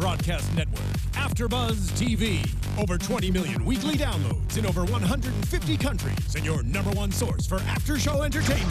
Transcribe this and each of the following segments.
broadcast network, AFTERBUZZ TV. Over 20 million weekly downloads in over 150 countries, and your number one source for after-show entertainment.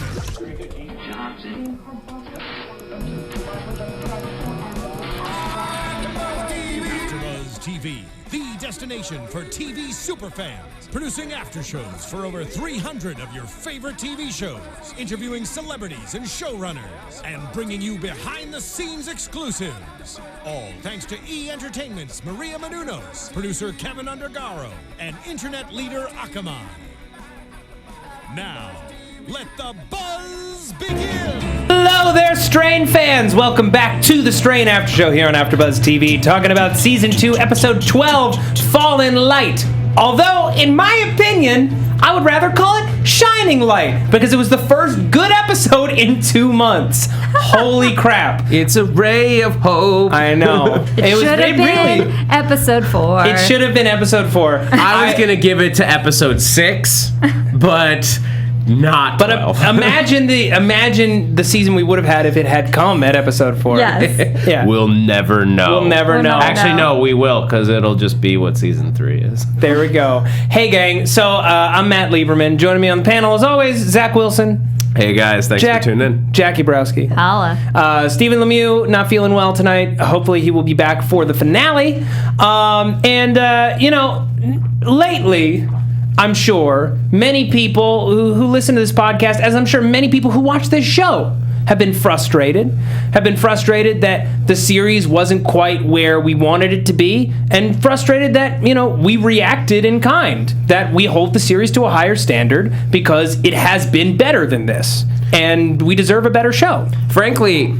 AFTERBUZZ TV, the destination for TV superfans. Producing aftershows for over 300 of your favorite TV shows, interviewing celebrities and showrunners, and bringing you behind-the-scenes exclusives. All thanks to E! Entertainment's Maria Menounos, producer Kevin Undergaro, and internet leader Akamai. Now, let the buzz begin! Hello there, Strain fans! Welcome back to the Strain After Show here on AfterBuzz TV, talking about Season 2, Episode 12, Fallen Light. Although, in my opinion, I would rather call it Shining Light, because it was the first good episode in 2 months. Holy crap. It's a ray of hope. I know. It should have been Episode 4. It should have been Episode 4. I was going to give it to Episode 6, but not 12. But imagine the season we would have had if it had come at Episode 4. Yes. Yeah. We'll never know. We'll never know. Actually, no, we will, because it'll just be what Season 3 is. There we go. Hey, gang. So, I'm Matt Lieberman. Joining me on the panel, as always, Zach Wilson. Hey, guys. Thanks for tuning in. Jacque Borowski. Holla. Stephen Lemieux, not feeling well tonight. Hopefully, he will be back for the finale. Lately, I'm sure many people who listen to this podcast, as I'm sure many people who watch this show, have been frustrated that the series wasn't quite where we wanted it to be, and frustrated that, we reacted in kind, that we hold the series to a higher standard because it has been better than this, and we deserve a better show. Frankly,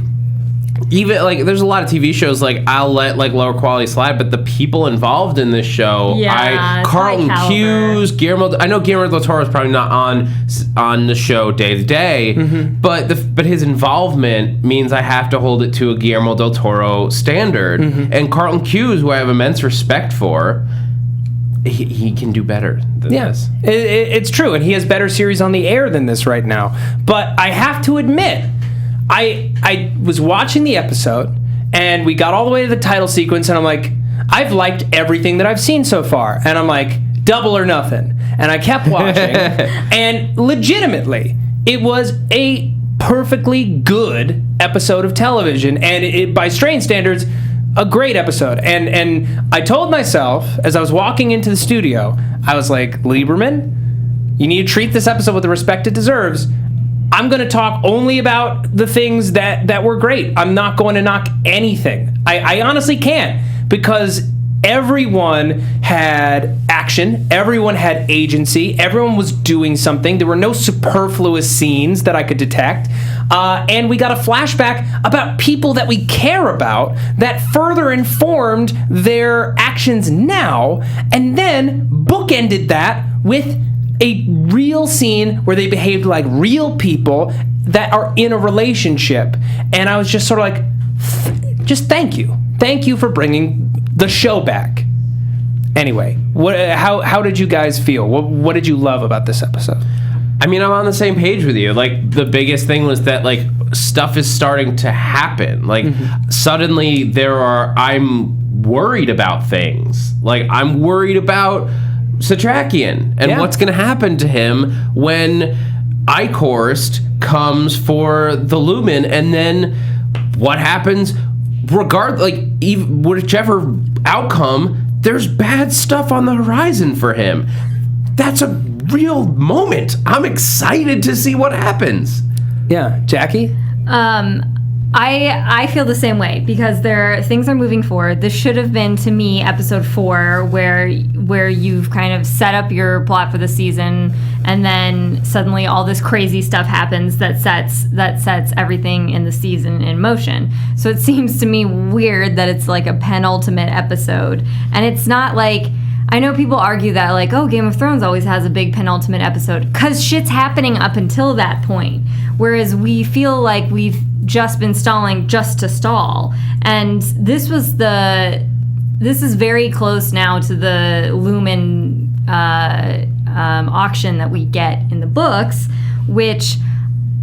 even there's a lot of TV shows I'll let lower quality slide, but the people involved in this show, Carlton Cuse, I know Guillermo del Toro is probably not on the show day to day, but his involvement means I have to hold it to a Guillermo del Toro standard, and Carlton Cuse, who I have immense respect for, he can do better than this. It's true, and he has better series on the air than this right now. But I have to admit, I was watching the episode, and we got all the way to the title sequence, and I'm like, I've liked everything that I've seen so far. And I'm like, double or nothing. And I kept watching, and legitimately, it was a perfectly good episode of television, and by Strain standards, a great episode. And I told myself, as I was walking into the studio, I was like, Lieberman, you need to treat this episode with the respect it deserves. I'm going to talk only about the things that were great. I'm not going to knock anything. I honestly can't, because everyone had action. Everyone had agency. Everyone was doing something. There were no superfluous scenes that I could detect. And we got a flashback about people that we care about that further informed their actions now, and then bookended that with a real scene where they behaved like real people that are in a relationship. And I was just sort of like, just thank you. Thank you for bringing the show back. Anyway, how did you guys feel? What did you love about this episode? I mean, I'm on the same page with you. The biggest thing was that, stuff is starting to happen. Suddenly I'm worried about things. I'm worried about Satrakian and what's going to happen to him when Ichorst comes for the Lumen, and then what happens whichever outcome, there's bad stuff on the horizon for him. That's a real moment. I'm excited to see what happens. Yeah. Jacque? I feel the same way, because things are moving forward. This should have been, to me, Episode 4, where you've kind of set up your plot for the season, and then suddenly all this crazy stuff happens that sets everything in the season in motion. So it seems to me weird that it's like a penultimate episode, and it's not like, I know people argue that Game of Thrones always has a big penultimate episode, because shit's happening up until that point, whereas we feel like we've just been stalling just to stall. And this is very close now to the Lumen auction that we get in the books, which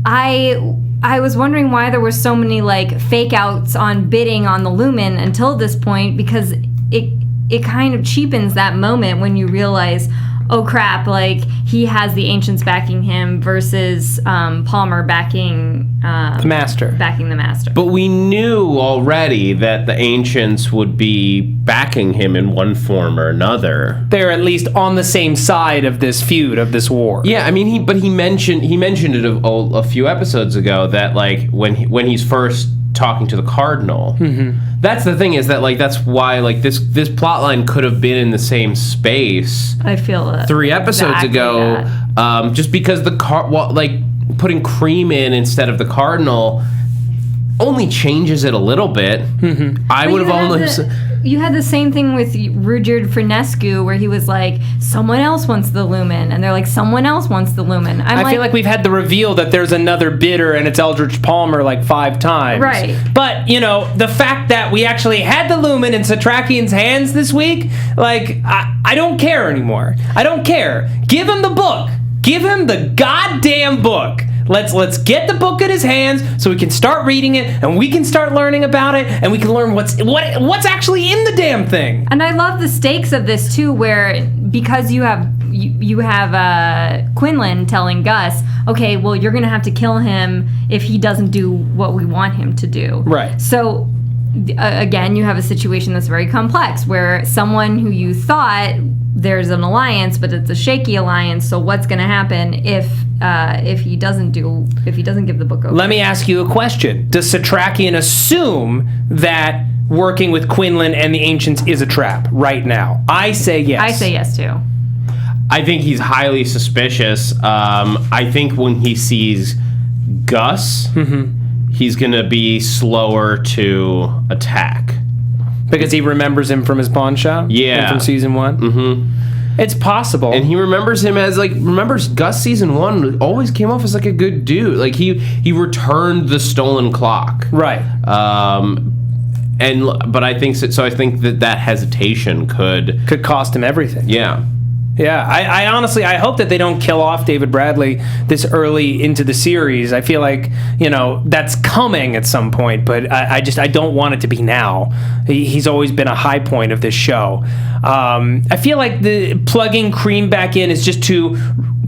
I I was wondering why there were so many like fake outs on bidding on the Lumen until this point, because it kind of cheapens that moment when you realize, oh crap, like he has the Ancients backing him versus Palmer backing the Master. Backing the Master. But we knew already that the Ancients would be backing him in one form or another. They're at least on the same side of this feud, of this war. Yeah, I mean, he mentioned it a few episodes ago that like when he's first talking to the Cardinal. That's the thing, is that like that's why like this plot line could have been in the same space. I feel that 3 episodes ago, just because putting Cream in instead of the Cardinal only changes it a little bit. I would have almost. You had the same thing with Rudyard Frenescu, where he was like, someone else wants the Lumen, and they're like, someone else wants the Lumen. I feel like we've had the reveal that there's another bidder, and it's Eldridge Palmer like 5 times. Right. But, the fact that we actually had the Lumen in Satrakian's hands this week, like, I don't care anymore. I don't care. Give him the book. Give him the goddamn book. Let's get the book in his hands so we can start reading it, and we can start learning about it, and we can learn what's actually in the damn thing. And I love the stakes of this too, where because you have Quinlan telling Gus, okay, well, you're gonna have to kill him if he doesn't do what we want him to do. Right. So again, you have a situation that's very complex, where someone who you thought there's an alliance, but it's a shaky alliance. So what's going to happen if he doesn't give the book over? Let me ask you a question. Does Satrakian assume that working with Quinlan and the Ancients is a trap right now? I say yes. I say yes too. I think he's highly suspicious. I think when he sees Gus, he's going to be slower to attack. Because he remembers him from his pawn shop? Yeah. From season 1? Mm-hmm. It's possible. And he remembers him as, remembers Gus season 1 always came off as, a good dude. Like, he returned the stolen clock. Right. But I think so I think that hesitation could cost him everything. Yeah. Yeah, I honestly, I hope that they don't kill off David Bradley this early into the series. I feel like, that's coming at some point, but I don't want it to be now. He's always been a high point of this show. I feel like the plugging Cream back in is just to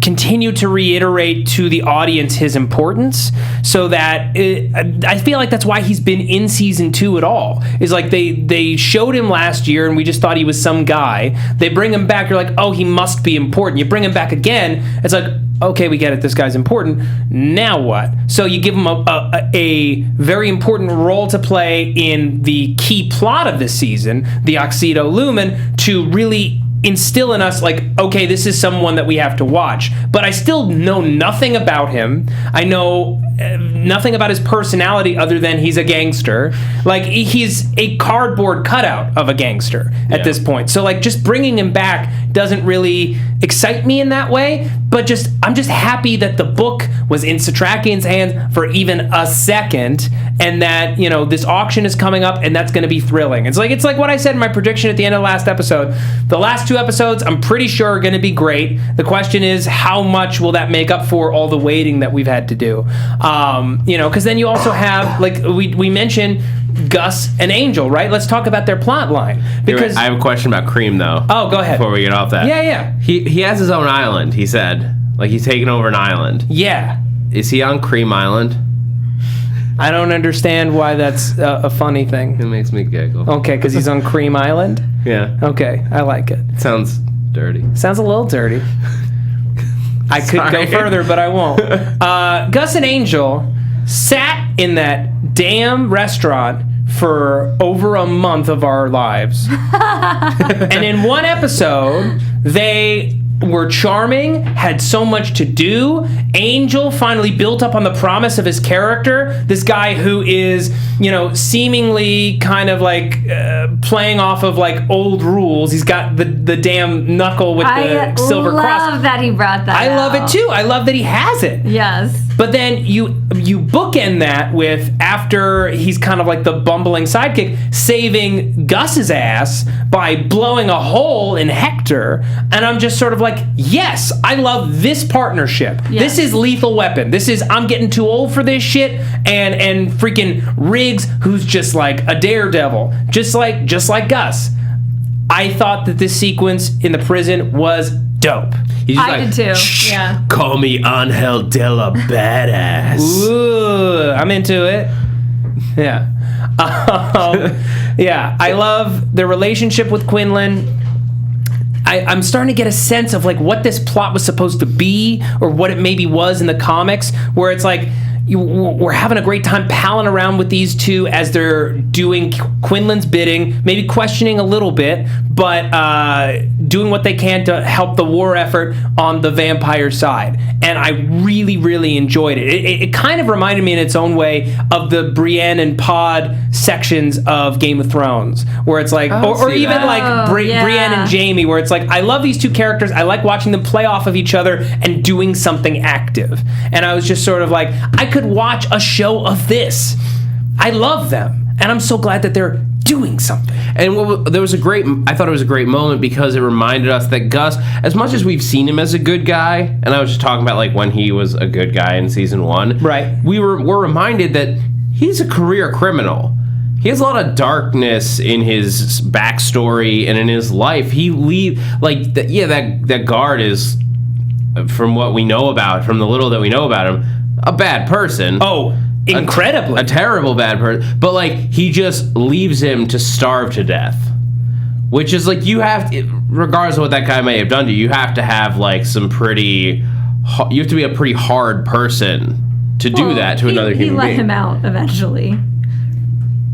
continue to reiterate to the audience his importance, so that I feel like that's why he's been in season 2 at all. Is like they showed him last year and we just thought he was some guy. They bring him back, you're like, oh, he must be important. You bring him back again, it's like, okay, we get it, this guy's important. Now what? So you give him a very important role to play in the key plot of this season, the Oxido Lumen, to really instill in us, like, okay, this is someone that we have to watch. But I still know nothing about him. I know nothing about his personality other than he's a gangster. Like, he's a cardboard cutout of a gangster at this point. So, like, just bringing him back doesn't really excite me in that way. But I'm just happy that the book was in Satrakian's hands for even a second, and that, this auction is coming up, and that's going to be thrilling. It's like what I said in my prediction at the end of the last episode. The last 2 episodes, I'm pretty sure, are going to be great. The question is, how much will that make up for all the waiting that we've had to do? Because then you also have, like we mentioned, Gus and Angel, right? Let's talk about their plot line. Because I have a question about Cream, though. Oh, go ahead. Before we get off that. Yeah. He has his own island, he said. Like, he's taking over an island. Yeah. Is he on Cream Island? I don't understand why that's a funny thing. It makes me giggle. Okay, because he's on Cream Island? Yeah. Okay, I like it. Sounds dirty. Sounds a little dirty. I could go further, but I won't. Gus and Angel sat in that damn restaurant for over a month of our lives. And in one episode, they were charming, had so much to do. Angel finally built up on the promise of his character. This guy who is, seemingly kind of like playing off of like old rules. He's got the the damn knuckle with the silver cross. I love that he brought that I love it too. I love that he has it. Yes. But then you bookend that with, after he's kind of like the bumbling sidekick, saving Gus's ass by blowing a hole in Hector. And I'm just sort of like, yes, I love this partnership. Yes. This is Lethal Weapon. This is, I'm getting too old for this shit. And freaking Riggs, who's just like a daredevil, just like Gus. I thought that this sequence in the prison was dope. He's just I did too. Yeah. Call me Angel de la Badass. Ooh, I'm into it. Yeah. Yeah, I love the relationship with Quinlan. I'm starting to get a sense of like what this plot was supposed to be, or what it maybe was in the comics, where it's like we're having a great time palling around with these two as they're doing Quinlan's bidding, maybe questioning a little bit, but doing what they can to help the war effort on the vampire side. And I really, really enjoyed it. It kind of reminded me in its own way of the Brienne and Pod sections of Game of Thrones, where it's like, or even like Brienne and Jaime, where it's like, I love these two characters. I like watching them play off of each other and doing something active. And I was just sort of like, I could watch a show of this. I love them, and I'm so glad that they're doing something. And I thought it was a great moment because it reminded us that Gus, as much as we've seen him as a good guy, and I was just talking about like when he was a good guy in season 1, right? We're reminded that he's a career criminal. He has a lot of darkness in his backstory and in his life. That guard is, from what we know about, from the little that we know about him, a bad person. Oh, incredibly. A terrible bad person. But, like, he just leaves him to starve to death. Which is, like, regardless of what that guy may have done to you, you have to have, like, you have to be a pretty hard person to do that to another human being. He let him out eventually.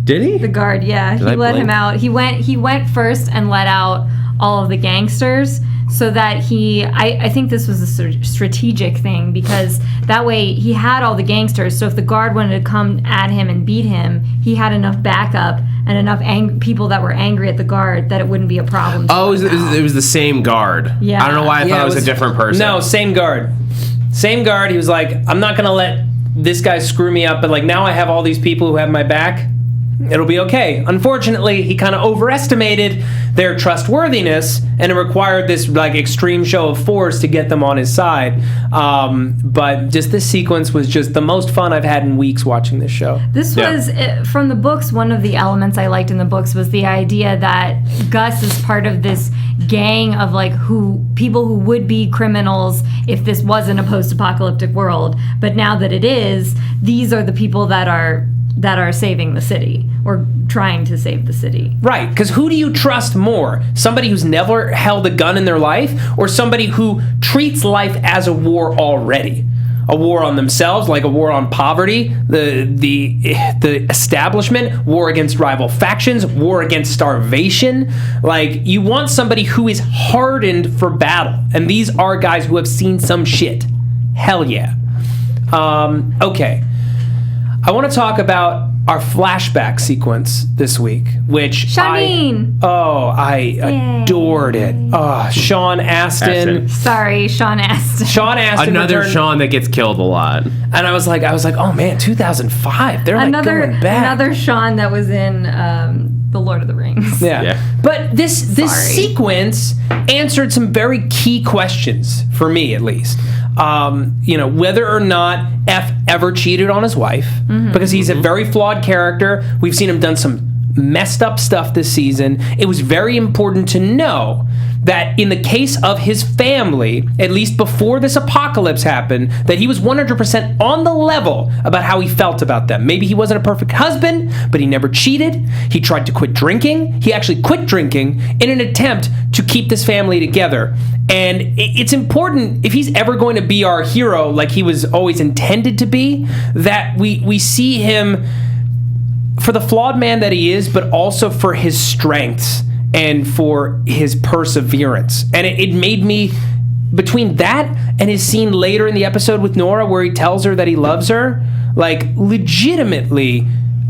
Did he? The guard, yeah. He let him out. He went first and let out all of the gangsters, so that I think this was a strategic thing, because that way he had all the gangsters, so if the guard wanted to come at him and beat him, he had enough backup and enough people that were angry at the guard that it wouldn't be a problem. Oh, it was the same guard. Yeah. I don't know why I thought it was a different person. No, same guard. Same guard. He was like, I'm not going to let this guy screw me up, but like now I have all these people who have my back. It'll be okay. Unfortunately, he kind of overestimated their trustworthiness, and it required this like extreme show of force to get them on his side. But just this sequence was just the most fun I've had in weeks watching this show. This was, from the books, one of the elements I liked in the books was the idea that Gus is part of this gang of like people who would be criminals if this wasn't a post-apocalyptic world. But now that it is, these are the people that are saving the city, or trying to save the city. Right, because who do you trust more? Somebody who's never held a gun in their life, or somebody who treats life as a war already? A war on themselves, like a war on poverty, the establishment, war against rival factions, war against starvation. Like, you want somebody who is hardened for battle, and these are guys who have seen some shit. Hell yeah. Okay. I want to talk about our flashback sequence this week, which Shanine. I adored it. Oh, Sean Astin. Sorry, Sean Astin. Sean Astin. Another Sean that gets killed a lot. And I was like, oh man, 2005. They're like going back. Another Sean that was in The Lord of the Rings. Yeah. But this sequence answered some very key questions for me, at least. Whether or not F ever cheated on his wife, because he's a very flawed character. We've seen him done some messed up stuff this season. It was very important to know that in the case of his family, at least before this apocalypse happened, that he was 100% on the level about how he felt about them. Maybe he wasn't a perfect husband, but he never cheated. He tried to quit drinking. He actually quit drinking in an attempt to keep this family together. And it's important, if he's ever going to be our hero, like he was always intended to be, that we see him for the flawed man that he is, but also for his strengths and for his perseverance. And it made me, between that and his scene later in the episode with Nora where he tells her that he loves her, like legitimately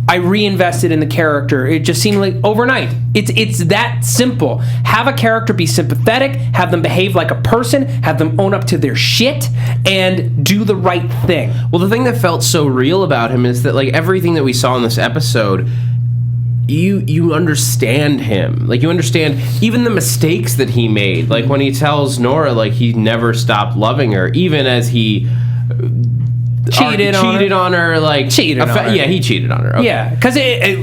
I reinvested in the character. It just seemed like overnight. It's that simple. Have a character be sympathetic, have them behave like a person, have them own up to their shit, and do the right thing. Well, the thing that felt so real about him is that, like, everything that we saw in this episode, you understand him. Like, you understand even the mistakes that he made. Like, when he tells Nora, like, he never stopped loving her, even as he cheated on her. Yeah, he cheated on her. Okay. Yeah, because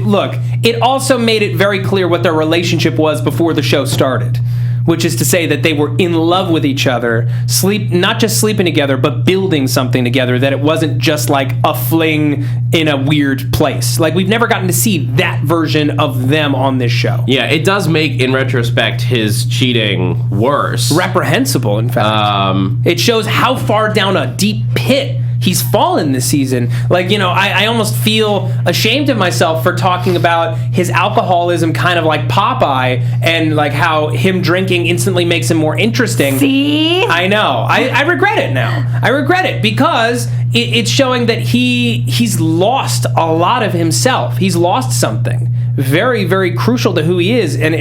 look, it also made it very clear what their relationship was before the show started, which is to say that they were in love with each other, not just sleeping together, but building something together, that it wasn't just like a fling in a weird place. Like, we've never gotten to see that version of them on this show. Yeah, it does make, in retrospect, his cheating worse. Reprehensible, in fact. It shows how far down a deep pit he's fallen this season. Like, I almost feel ashamed of myself for talking about his alcoholism, kind of like Popeye, and like how him drinking instantly makes him more interesting. See? I know. I regret it now. I regret it because it's showing that he's lost a lot of himself. He's lost something very, very crucial to who he is. And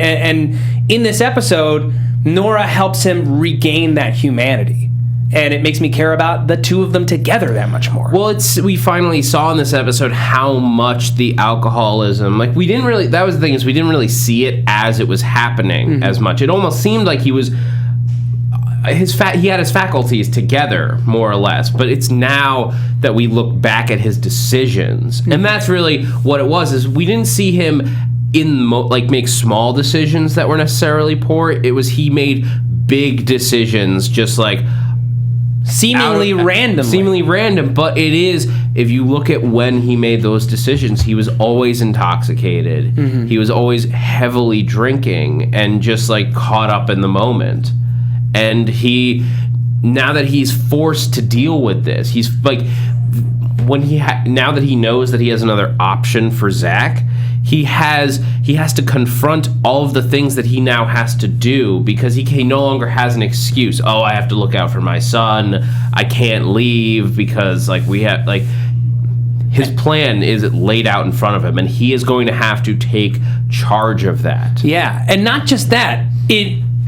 in this episode, Nora helps him regain that humanity. And it makes me care about the two of them together that much more. Well, we finally saw in this episode how much the alcoholism, like, that was the thing, is we didn't really see it as it was happening as much. It almost seemed like he was, he had his faculties together, more or less. But it's now that we look back at his decisions. And that's really what it was, is we didn't see him make small decisions that were necessarily poor. It was he made big decisions, just like, seemingly random, but it is, if you look at when he made those decisions, he was always intoxicated. He was always heavily drinking and just like caught up in the moment. And now that he's forced to deal with this, he's like, now that he knows that he has another option for Zach, he has to confront all of the things that he now has to do, because he no longer has an excuse. Oh, I have to look out for my son. I can't leave because his plan is laid out in front of him, and he is going to have to take charge of that. Yeah, and not just that.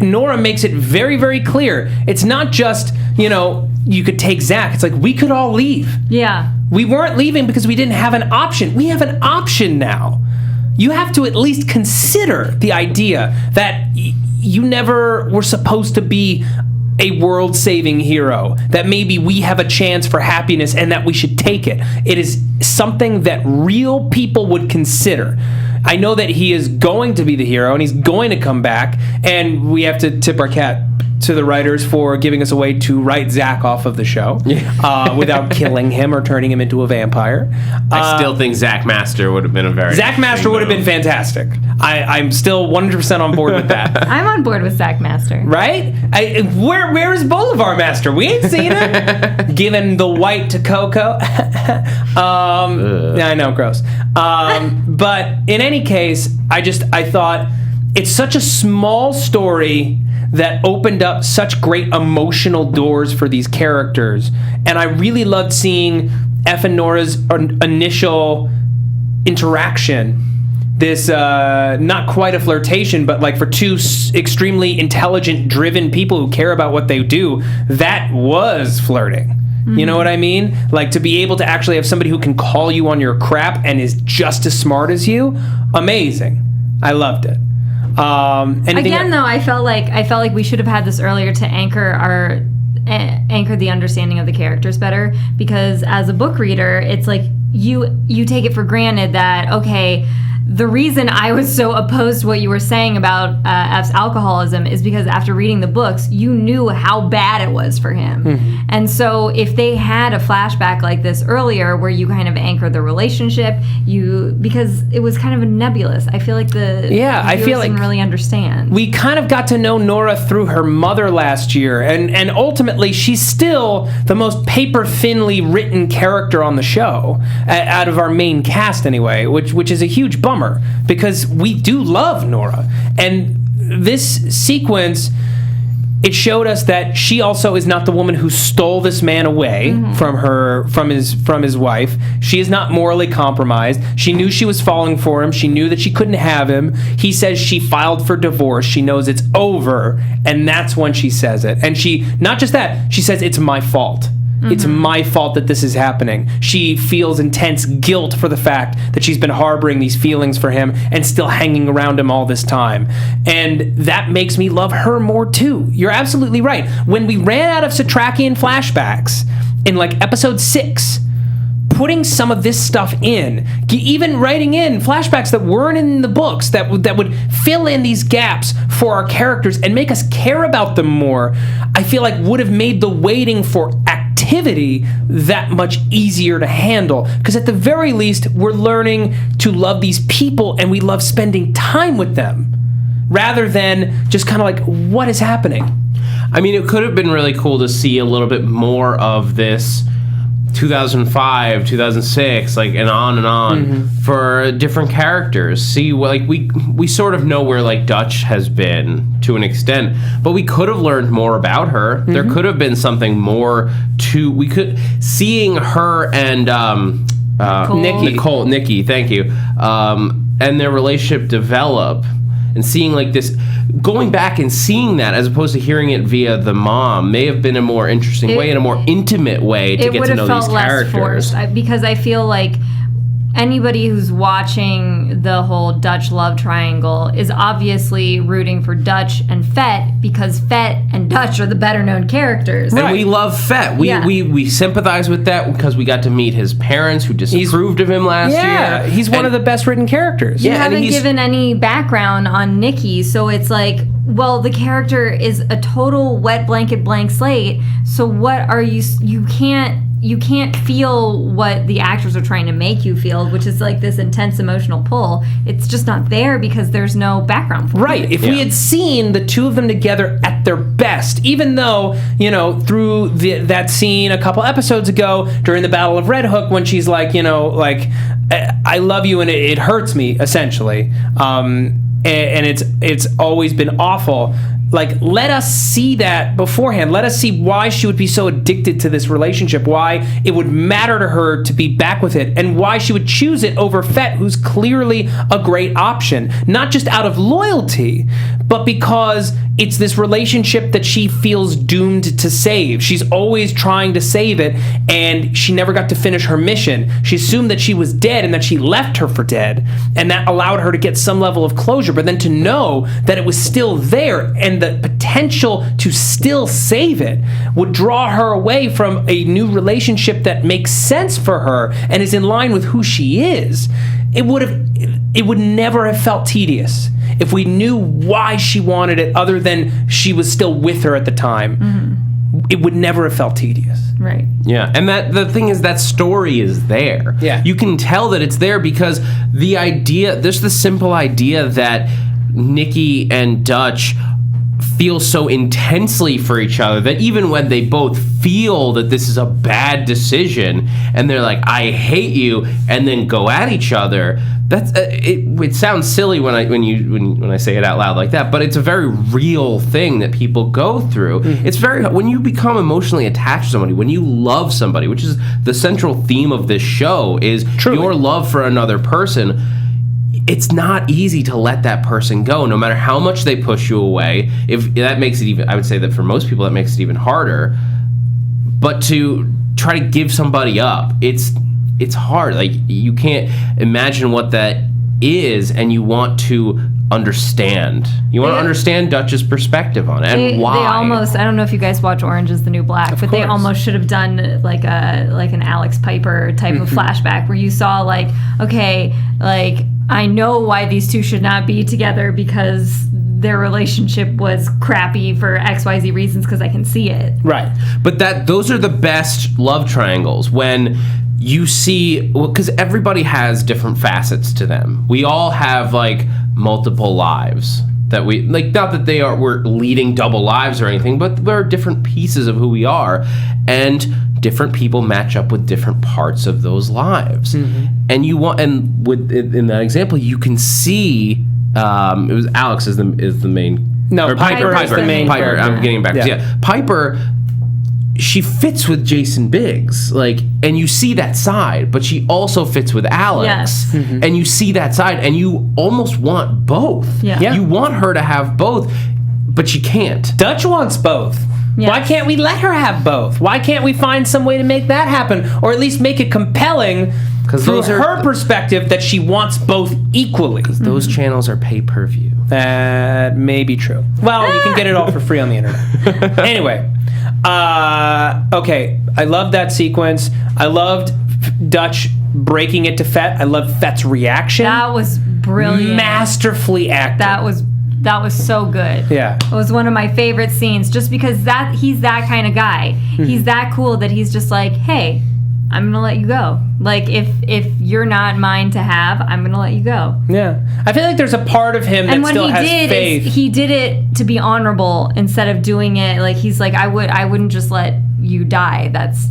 Nora makes it very, very clear. It's not just, you could take Zach. It's like, we could all leave. Yeah. We weren't leaving because we didn't have an option. We have an option now. You have to at least consider the idea that you never were supposed to be a world-saving hero, that maybe we have a chance for happiness and that we should take it. It is something that real people would consider. I know that he is going to be the hero and he's going to come back, and we have to tip our cap to the writers for giving us a way to write Zach off of the show without killing him or turning him into a vampire. I still think Zach Master would have been Zach Master would have been fantastic. I'm still 100% on board with that. I'm on board with Zach Master. Right? Where is Bolivar Master? We ain't seen him. Giving the white to Coco. I know, gross. But in any case, I thought it's such a small story that opened up such great emotional doors for these characters. And I really loved seeing F and Nora's initial interaction. This, not quite a flirtation, but like for two extremely intelligent, driven people who care about what they do, that was flirting. You know what I mean? Like, to be able to actually have somebody who can call you on your crap and is just as smart as you, amazing. I loved it. Again, though, I felt like we should have had this earlier to anchor the understanding of the characters better, because as a book reader, it's like you take it for granted that, okay, the reason I was so opposed to what you were saying about F's alcoholism is because after reading the books, you knew how bad it was for him. Mm-hmm. And so if they had a flashback like this earlier where you kind of anchor the relationship, because it was kind of nebulous. I feel like I feel like didn't really understand. We kind of got to know Nora through her mother last year, and ultimately she's still the most paper-thinly written character on the show, out of our main cast anyway, which is a huge bummer. Because we do love Nora, and this sequence it showed us that she also is not the woman who stole this man away from his wife. She is not morally compromised. She knew she was falling for him. She knew that she couldn't have him. He says she filed for divorce. She knows it's over, and that's when she says it. And she, not just that, she says it's my fault. It's my fault that this is happening. She feels intense guilt for the fact that she's been harboring these feelings for him and still hanging around him all this time. And that makes me love her more too. You're absolutely right. When we ran out of Satrakian flashbacks in like episode 6, putting some of this stuff in, even writing in flashbacks that weren't in the books, that would fill in these gaps for our characters and make us care about them more, I feel like would have made the waiting for activity that much easier to handle. Because at the very least, we're learning to love these people and we love spending time with them, rather than just kind of like, what is happening? I mean, it could have been really cool to see a little bit more of this 2005, 2006, like, and on for different characters. See, like, we sort of know where, like, Dutch has been to an extent, but we could have learned more about her. There could have been something more to, seeing her and Nikki, thank you, and their relationship develop, and seeing, like, this, going back and seeing that as opposed to hearing it via the mom may have been a more interesting way and a more intimate way to get to know these characters. It would have felt less forced, because I feel like anybody who's watching the whole Dutch love triangle is obviously rooting for Dutch and Fett, because Fett and Dutch are the better known characters. And we love Fett. We sympathize with that because we got to meet his parents who disapproved of him last year. Yeah, he's one of the best written characters. You haven't given any background on Nikki, so it's like, well, the character is a total wet blanket blank slate, so what are you can't feel what the actors are trying to make you feel, which is like this intense emotional pull. It's just not there because there's no background for it. Right. If we had seen the two of them together at their best, even though, through that scene a couple episodes ago during the Battle of Red Hook, when she's like, I love you and it hurts me, essentially. And it's always been awful. Like, let us see that beforehand. Let us see why she would be so addicted to this relationship, why it would matter to her to be back with it, and why she would choose it over Fett, who's clearly a great option. Not just out of loyalty, but because it's this relationship that she feels doomed to save. She's always trying to save it, and she never got to finish her mission. She assumed that she was dead and that she left her for dead, and that allowed her to get some level of closure, but then to know that it was still there and the potential to still save it would draw her away from a new relationship that makes sense for her and is in line with who she is. It would never have felt tedious if we knew why she wanted it, other than she was still with her at the time. It would never have felt tedious. Right. Yeah, and the thing is, that story is there. Yeah. You can tell that it's there because there's the simple idea that Nikki and Dutch feel so intensely for each other that even when they both feel that this is a bad decision and they're like, I hate you, and then go at each other, that's it sounds silly when I say it out loud like that, but it's a very real thing that people go through. It's very, when you become emotionally attached to somebody, when you love somebody, which is the central theme of this show, is your love for another person. It's not easy to let that person go, no matter how much they push you away. If that makes it even, I would say that for most people, that makes it even harder. But to try to give somebody up, it's hard. Like, you can't imagine what that is, and you want to understand. You want to understand Dutch's perspective on it and why. They almost, I don't know if you guys watch Orange is the New Black, but they almost should have done like an Alex Piper type of flashback where you saw like, okay, like, I know why these two should not be together because their relationship was crappy for XYZ reasons, because I can see it. Right. But those are the best love triangles, when you see, because everybody has different facets to them. We all have like multiple lives that we, like, not that we're leading double lives or anything, but there are different pieces of who we are, and different people match up with different parts of those lives. And in that example, you can see it was Alex is the main No, Piper's the main Piper. character. I'm getting back. Yeah. Piper, she fits with Jason Biggs, like, and you see that side, but she also fits with Alex, yes. And you see that side, and you almost want both. Yeah. You want her to have both, but she can't. Dutch wants both. Yes. Why can't we let her have both? Why can't we find some way to make that happen, or at least make it compelling through her perspective that she wants both equally? Because those channels are pay-per-view. That may be true. Well, you can get it all for free on the internet. Anyway, okay, I loved that sequence. I loved Dutch breaking it to Fett. I loved Fett's reaction. That was brilliant. Masterfully acted. That was so good. Yeah. It was one of my favorite scenes just because he's that kind of guy. He's that cool that he's just like, hey, I'm going to let you go. Like, if you're not mine to have, I'm going to let you go. Yeah. I feel like there's a part of him that still has faith. He did it to be honorable instead of doing it like he's like, I wouldn't just let you die. That's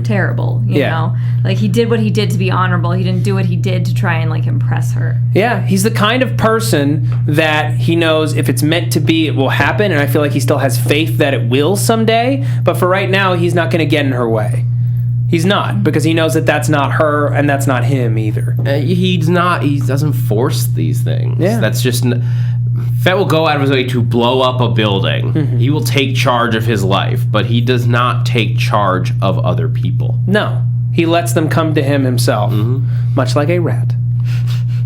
terrible, you know? Like, he did what he did to be honorable. He didn't do what he did to try and, like, impress her. Yeah, he's the kind of person that he knows if it's meant to be, it will happen, and I feel like he still has faith that it will someday, but for right now, he's not going to get in her way. He's not, because he knows that that's not her, and that's not him either. He doesn't force these things. Yeah. That's just... Fett will go out of his way to blow up a building. He will take charge of his life, but he does not take charge of other people. No. He lets them come to him himself, much like a rat.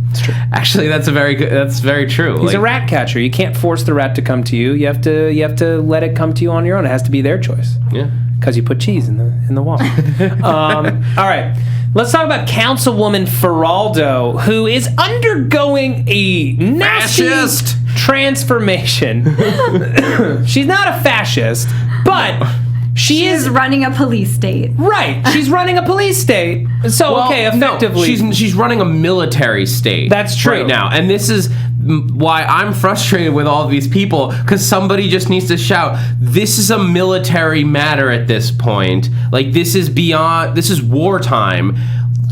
It's true. Actually, that's very true. He's a rat catcher. You can't force the rat to come to you. You have to let it come to you on your own. It has to be their choice. Yeah. Because you put cheese in the wall. All right. Let's talk about Councilwoman Feraldo, who is undergoing a nasty fascist transformation. She's not a fascist, but she is running a police state. Right. She's running a police state. So, well, okay, effectively. No, she's running a military state. That's true. Right now. And this is why I'm frustrated with all these people, because somebody just needs to shout, this is a military matter at this point. Like, this is wartime.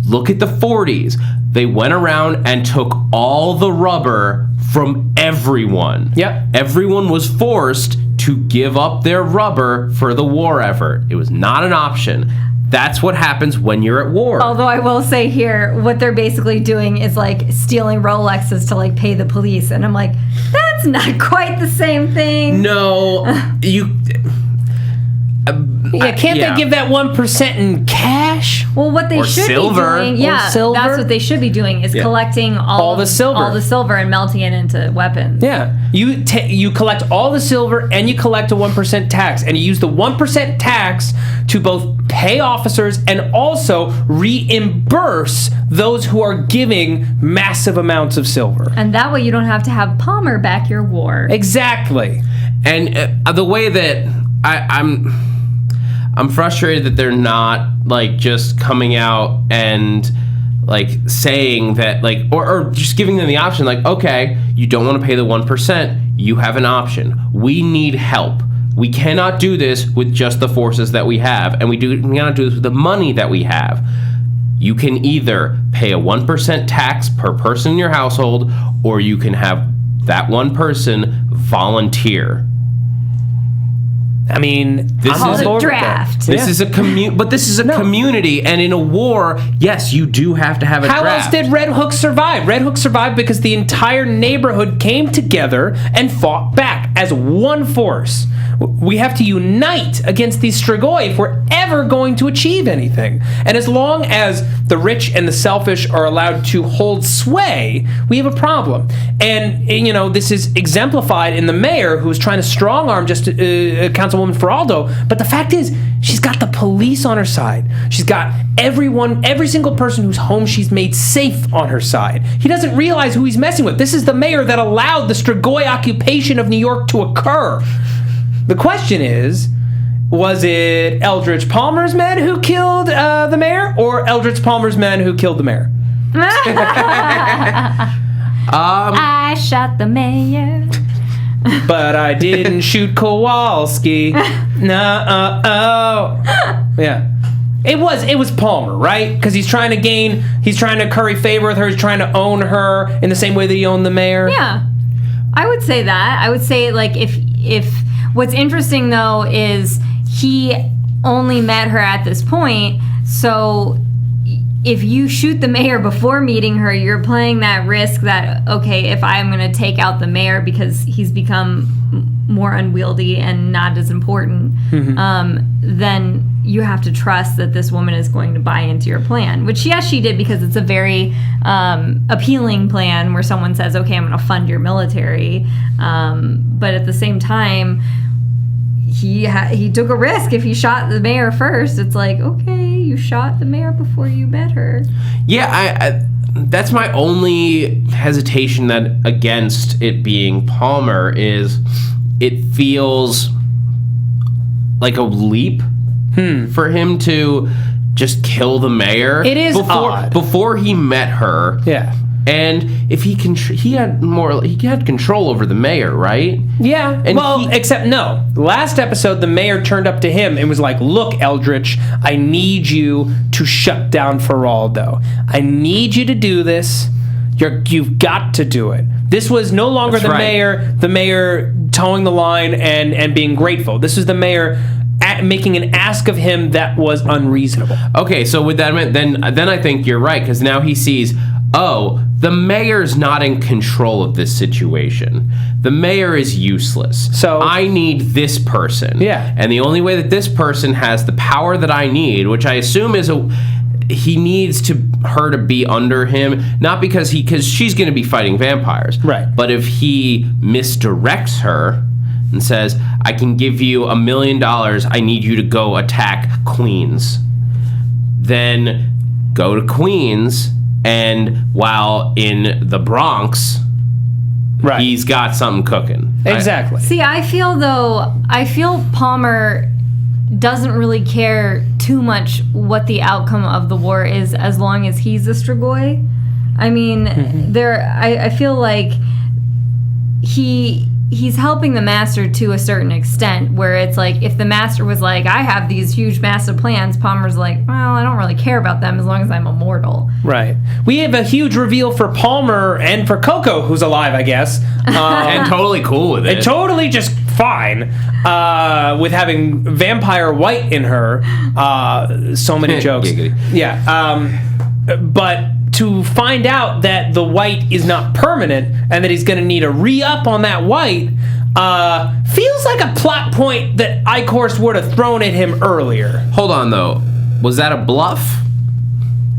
Look at the 40s. They went around and took all the rubber from everyone. Yep. Everyone was forced to give up their rubber for the war effort. It was not an option. That's what happens when you're at war. Although I will say here, what they're basically doing is like stealing Rolexes to like pay the police. And I'm like, that's not quite the same thing. No, you... Can't they give that 1% in cash? Well, what they should silver. be doing, that's what they should be doing, is collecting all the silver and melting it into weapons. Yeah, you collect all the silver and you collect a 1% tax, and you use the 1% tax to both pay officers and also reimburse those who are giving massive amounts of silver. And that way you don't have to have Palmer back your war. Exactly. And the way that I'm frustrated that they're not like just coming out and like saying that, like, or just giving them the option, like, okay, you don't want to pay the 1%, you have an option. We need help. We cannot do this with just the forces that we have, and we cannot do this with the money that we have. You can either pay a 1% tax per person in your household, or you can have that one person volunteer. I mean, this is a draft. This is a community, and in a war, yes, you do have to have a draft. How else did Red Hook survive? Red Hook survived because the entire neighborhood came together and fought back as one force. We have to unite against these Strigoi if we're ever going to achieve anything. And as long as the rich and the selfish are allowed to hold sway, we have a problem. And you know, this is exemplified in the mayor, who's trying to strong-arm just Councilwoman Feraldo. But the fact is, she's got the police on her side. She's got every single person whose home she's made safe on her side. He doesn't realize who he's messing with. This is the mayor that allowed the Strigoi occupation of New York to occur. The question is, was it Eldridge Palmer's men who killed the mayor, or Eldridge Palmer's men who killed the mayor? I shot the mayor. But I didn't shoot Kowalski. No. Yeah. It was Palmer, right? Because he's trying to curry favor with her. He's trying to own her in the same way that he owned the mayor. Yeah. I would say that. I would say, like, if what's interesting, though, is he only met her at this point, so if you shoot the mayor before meeting her, you're playing that risk that, okay, if I'm going to take out the mayor because he's become more unwieldy and not as important, then you have to trust that this woman is going to buy into your plan, which, yes, she did, because it's a very appealing plan where someone says, okay, I'm going to fund your military. But at the same time, he took a risk. If he shot the mayor first, it's like, okay, you shot the mayor before you met her. Yeah, I that's my only hesitation that against it being Palmer is it feels like a leap for him to just kill the mayor. It is odd. Before he met her. Yeah. And if he had control over the mayor, right? Yeah. And except no. Last episode, the mayor turned up to him and was like, "Look, Eldritch, I need you to shut down Geraldo. I need you to do this. You've got to do it." This was no longer the mayor towing the line and being grateful. This was the mayor making an ask of him that was unreasonable. Okay, so with that, then I think you're right, because now he sees, oh, the mayor's not in control of this situation. The mayor is useless. So I need this person. Yeah. And the only way that this person has the power that I need, which I assume is he needs her to be under him, not because she's going to be fighting vampires. Right. But if he misdirects her and says, I can give you $1 million, I need you to go attack Queens, then go to Queens, and while in the Bronx, he's got something cooking. Exactly. See, I feel Palmer doesn't really care too much what the outcome of the war is, as long as he's a Strigoi. I mean, I feel like he's helping the Master to a certain extent, where it's like, if the Master was like, I have these huge massive plans, Palmer's like, well, I don't really care about them as long as I'm immortal. Right. We have a huge reveal for Palmer and for Coco, who's alive, I guess. And totally cool with it. And totally just fine with having Vampire White in her. So many jokes. Yeah. But to find out that the white is not permanent and that he's going to need a re-up on that white feels like a plot point that Icorst would have thrown at him earlier. Hold on, though. Was that a bluff?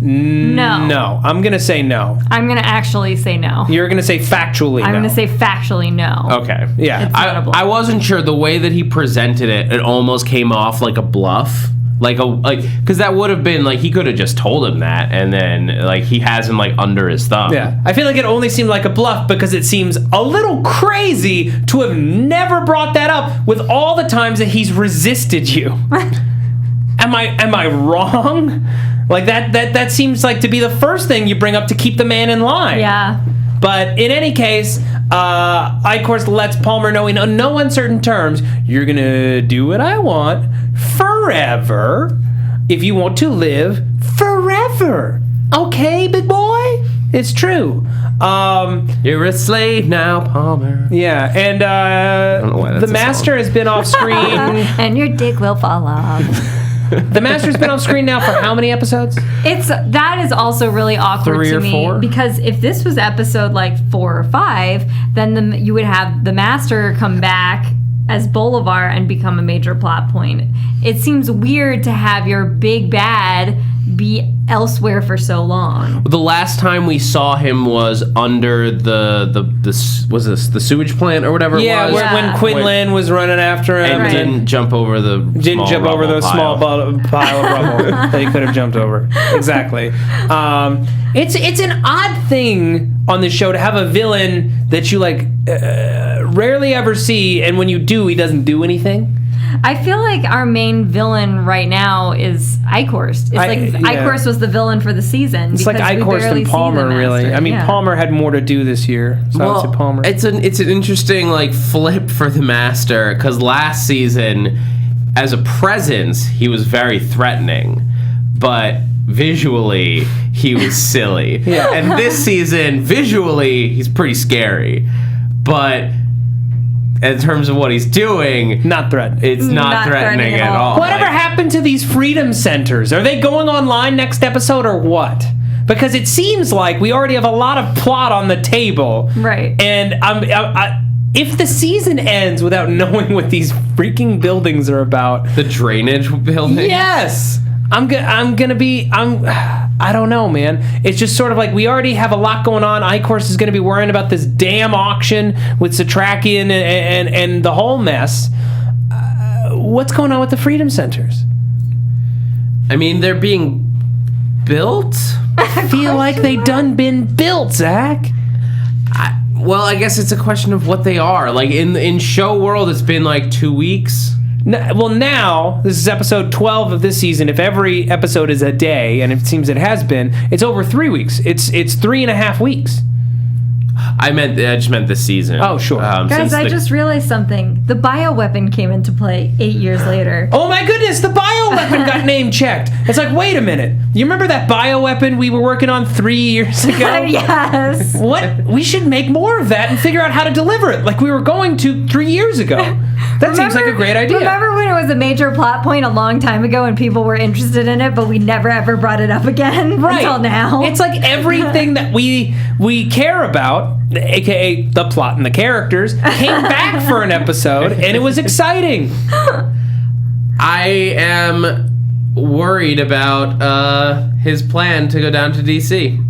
No. No. I'm going to say no. I'm going to actually say no. You're going to say factually no. I'm going to say factually no. Okay. Yeah. I wasn't sure. The way that he presented it, it almost came off like a bluff. Because that would have been, like, he could have just told him that, and then, like, he has him, like, under his thumb. Yeah. I feel like it only seemed like a bluff because it seems a little crazy to have never brought that up with all the times that he's resisted you. Am I wrong? Like, that seems like to be the first thing you bring up to keep the man in line. Yeah. But in any case, Icorst lets Palmer know in no uncertain terms, you're going to do what I want forever if you want to live forever. Okay, big boy? It's true. You're a slave now, Palmer. Yeah, and the Master has been off screen. And your dick will fall off. The Master's been off screen now for how many episodes? That is also really awkward 3 to or me 4? Because if this was episode like 4 or 5, then you would have the Master come back as Bolivar and become a major plot point. It seems weird to have your big bad be elsewhere for so long. The last time we saw him was under the sewage plant or whatever. Yeah, it was. when Quinlan was running after him and didn't jump over the small pile of rubble that he could have jumped over. Exactly. It's an odd thing on this show to have a villain that you rarely ever see, and when you do, he doesn't do anything. I feel like our main villain right now is Icorst. Icorst was the villain for the season. It's like Icorst and Palmer, really. I mean, Palmer had more to do this year, so I would say Palmer. It's an interesting flip for the Master, because last season, as a presence, he was very threatening, but visually he was silly. Yeah. And this season, visually, he's pretty scary. but in terms of what he's doing, not threatening. It's not threatening at all. Whatever happened to these freedom centers? Are they going online next episode or what? Because it seems like we already have a lot of plot on the table. Right. And if the season ends without knowing what these freaking buildings are about. The drainage building? Yes. I don't know, man. It's just sort of like we already have a lot going on. Icor's is going to be worrying about this damn auction with Satrakian and the whole mess. What's going on with the freedom centers? I mean, they're being built? I feel like they done been built, Zach. Well, I guess it's a question of what they are. Like, in show world, it's been like 2 weeks. Well, now, this is episode 12 of this season. If every episode is a day, and it seems it has been, it's over 3 weeks. It's 3.5 weeks. I just meant this season. Oh, sure. Guys, I just realized something. The bioweapon came into play 8 years later. Oh my goodness, the bioweapon got name checked. It's like, wait a minute. You remember that bioweapon we were working on 3 years ago? Yes. What? We should make more of that and figure out how to deliver it like we were going to 3 years ago. That seems like a great idea. Remember when it was a major plot point a long time ago and people were interested in it, but we never ever brought it up again until now? It's like everything that we care about, aka the plot and the characters, came back for an episode, and it was exciting. I am worried about his plan to go down to DC.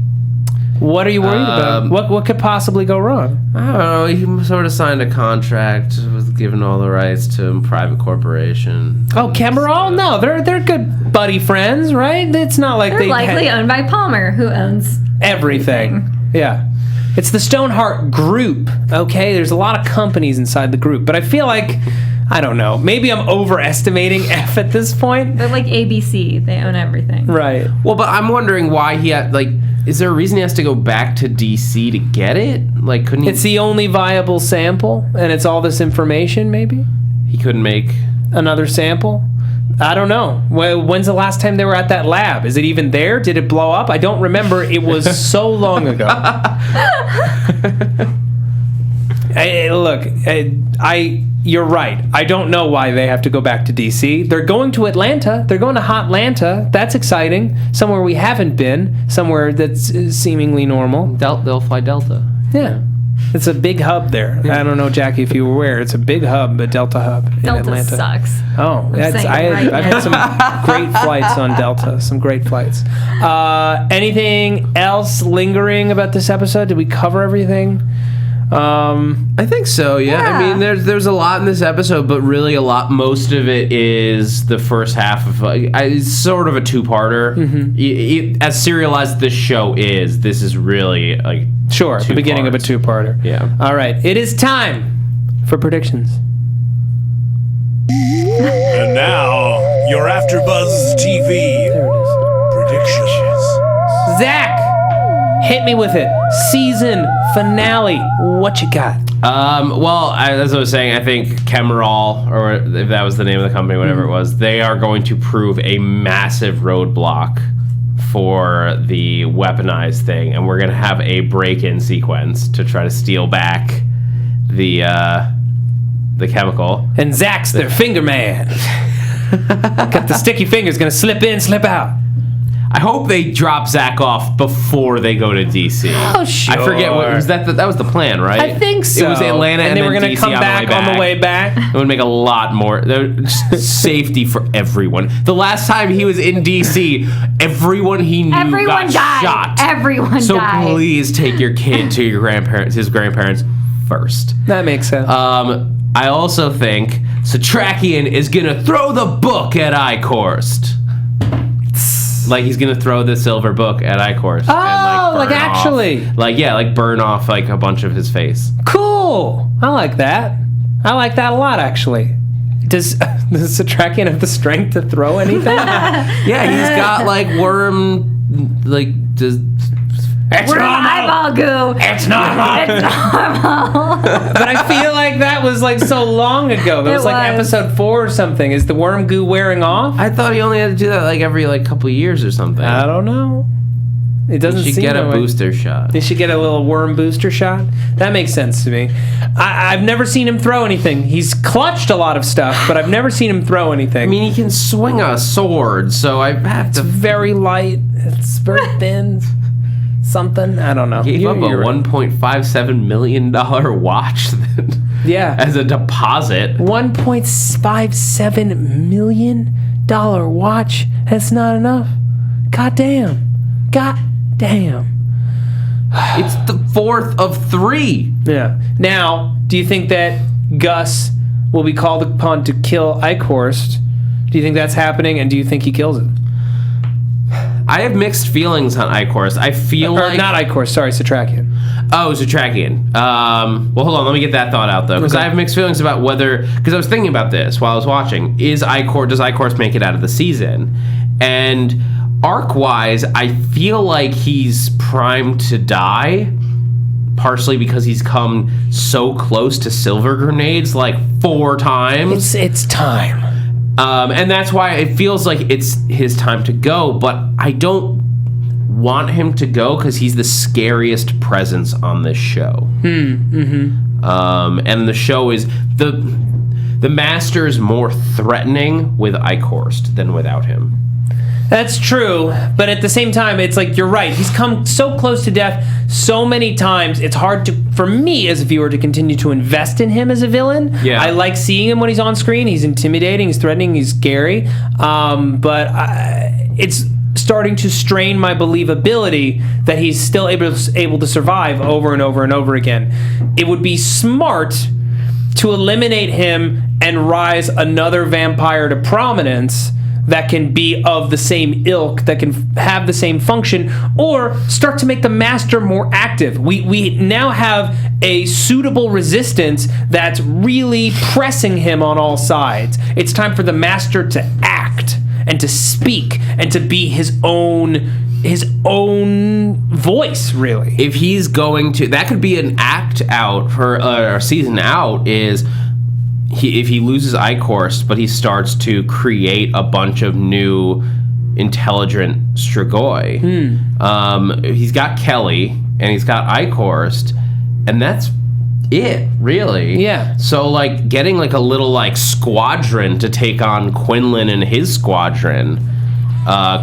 What are you worried about? What could possibly go wrong? I don't know. He sort of signed a contract with giving all the rights to a private corporation. Oh, Cameron? No, they're good buddy friends, right? It's not like they're likely owned by Palmer, who owns everything. Yeah. It's the Stoneheart Group, okay? There's a lot of companies inside the group, but I feel like, I don't know, maybe I'm overestimating F at this point. They're like ABC. They own everything. Right. Well, but I'm wondering why he had, like, is there a reason he has to go back to DC to get it? Like, couldn't he? It's the only viable sample, and it's all this information, maybe? He couldn't make another sample? I don't know. When's the last time they were at that lab? Is it even there? Did it blow up? I don't remember. It was so long ago. You're right. I don't know why they have to go back to DC. They're going to Atlanta. They're going to Hotlanta. That's exciting. Somewhere we haven't been. Somewhere that's seemingly normal. They'll fly Delta. Yeah. It's a big hub there. I don't know, Jackie, if you were aware. It's a big hub, a Delta hub in Atlanta. Delta sucks. Oh, I've had some great flights on Delta. Some great flights. Anything else lingering about this episode? Did we cover everything? I think so, yeah. I mean, there's a lot in this episode, but really most of it is the first half of, it's sort of a two-parter. Mm-hmm. As serialized as this show is, this is really, like, sure, the beginning of a two-parter. Yeah. All right, it is time for predictions. And now, your AFTERBUZZ TV predictions. Zach, hit me with it. Season finale. What you got? Well, as I was saying, I think Kemerol, or if that was the name of the company, whatever it was, they are going to prove a massive roadblock for the weaponized thing, and we're going to have a break-in sequence to try to steal back the chemical. And Zach's their finger man. Got the sticky fingers, going to slip in, slip out. I hope they drop Zach off before they go to DC. Oh, sure. I forget what was that was the plan, right? I think so. It was Atlanta, and they were going to come back on the way back. It would make a lot more safety for everyone. The last time he was in DC, everyone he knew got shot. Everyone died. So please take your kid to his grandparents first. That makes sense. I also think Satrakian is going to throw the book at Icorst. Like, he's going to throw the silver book at Icorst. Oh, like actually. Burn off, like, a bunch of his face. Cool. I like that. I like that a lot, actually. Does Satrakian have the strength to throw anything? Yeah, he's got, like, worm, like, It's We're normal. eyeball goo. It's normal. It's normal. But I feel like that was like so long ago. That was like episode 4 or something. Is the worm goo wearing off? I thought he only had to do that like every like couple of years or something. I don't know. It doesn't He should seem get a that way. booster shot. They should get a little worm booster shot. That makes sense to me. I've never seen him throw anything. He's clutched a lot of stuff, but I've never seen him throw anything. I mean, he can swing a sword, so I have to... Very light. It's very thin. Something. I don't know. Gave up a $1.57 million watch as a deposit. $1.57 million watch. That's not enough. God damn. It's the 4th of 3. Yeah. Now, do you think that Gus will be called upon to kill Eichhorst? Do you think that's happening, and do you think he kills it? I have mixed feelings on Eichhorst. I feel or not Eichhorst, sorry, Satrakian. Oh, Satrakian. Well, hold on. Let me get that thought out, though. Because I have mixed feelings about whether... Because I was thinking about this while I was watching. Does Eichhorst make it out of the season? And arc-wise, I feel like he's primed to die. Partially because he's come so close to silver grenades, like 4 times. It's time. And that's why it feels like it's his time to go, but I don't want him to go because he's the scariest presence on this show. And the show is... The Master is more threatening with Eichhorst than without him. That's true, but at the same time, it's like, you're right. He's come so close to death so many times, it's hard for me as a viewer to continue to invest in him as a villain. Yeah. I like seeing him when he's on screen. He's intimidating, he's threatening, he's scary. But it's starting to strain my believability that he's still able to survive over and over and over again. It would be smart to eliminate him and rise another vampire to prominence that can be of the same ilk, that can have the same function, or start to make the Master more active. We now have a suitable resistance that's really pressing him on all sides. It's time for the Master to act and to speak and to be his own voice, really. If he's going to... That could be an act out for a season out is... if he loses Eichhorst, but he starts to create a bunch of new intelligent Strigoi. He's got Kelly, and he's got Eichhorst, and that's it, really. Yeah. So, like, getting, like, a little, like, squadron to take on Quinlan and his squadron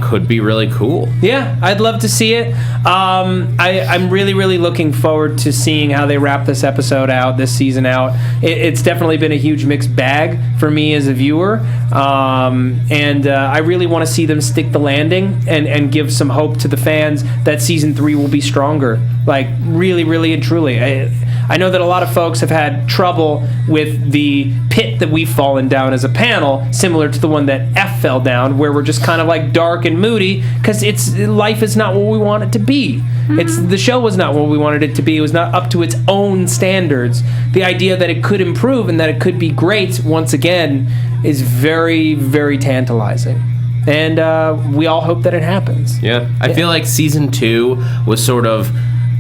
could be really cool. Yeah, I'd love to see it. I'm really, really looking forward to seeing how they wrap this episode out, this season out. It's definitely been a huge mixed bag for me as a viewer. And I really want to see them stick the landing and give some hope to the fans that season 3 will be stronger. Like, really, really and truly. I know that a lot of folks have had trouble with the pit that we've fallen down as a panel, similar to the one that F fell down, where we're just kind of like dark and moody, because life is not what we want it to be. The show was not what we wanted it to be. It was not up to its own standards. The idea that it could improve and that it could be great, once again, is very, very tantalizing. And we all hope that it happens. Yeah. I feel like season 2 was sort of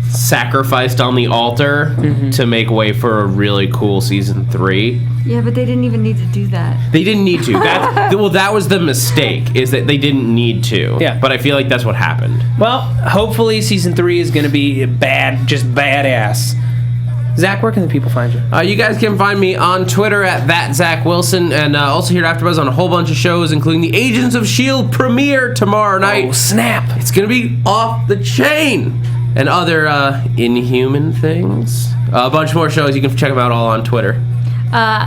sacrificed on the altar to make way for a really cool season 3. Yeah, but they didn't even need to do that. They didn't need to. That was the mistake, is that they didn't need to. Yeah. But I feel like that's what happened. Well, hopefully season 3 is going to be just badass. Zach, where can the people find you? You guys can find me on Twitter at @ZachWilson, and also here at AfterBuzz on a whole bunch of shows, including the Agents of S.H.I.E.L.D. premiere tomorrow night. Oh, snap. It's going to be off the chain. And other inhuman things. A bunch more shows. You can check them out all on Twitter.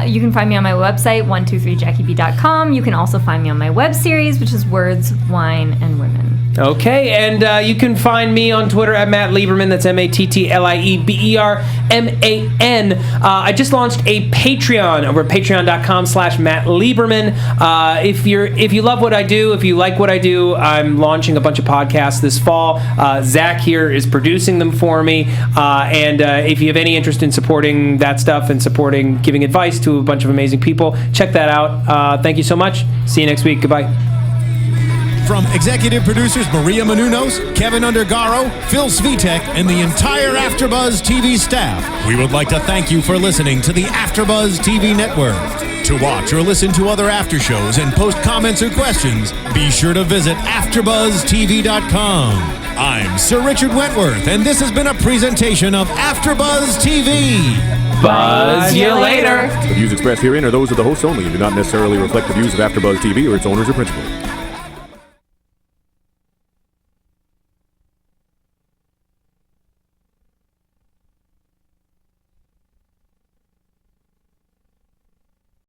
You can find me on my website, 123jackieb.com. You can also find me on my web series, which is Words, Wine, and Women. Okay, and you can find me on Twitter at Matt Lieberman. That's MattLieberman. I just launched a Patreon over at patreon.com/Matt Lieberman. If you love what I do, if you like what I do, I'm launching a bunch of podcasts this fall. Zach here is producing them for me. And if you have any interest in supporting that stuff and giving advice to a bunch of amazing people, check that out. Thank you so much. See you next week. Goodbye. From executive producers Maria Menounos, Kevin Undergaro, Phil Svitek, and the entire AfterBuzz TV staff, we would like to thank you for listening to the AfterBuzz TV network. To watch or listen to other after shows and post comments or questions, be sure to visit AfterBuzzTV.com. I'm Sir Richard Wentworth, and this has been a presentation of AfterBuzz TV. Buzz you later. The views expressed herein are those of the hosts only and do not necessarily reflect the views of AfterBuzz TV or its owners or principals.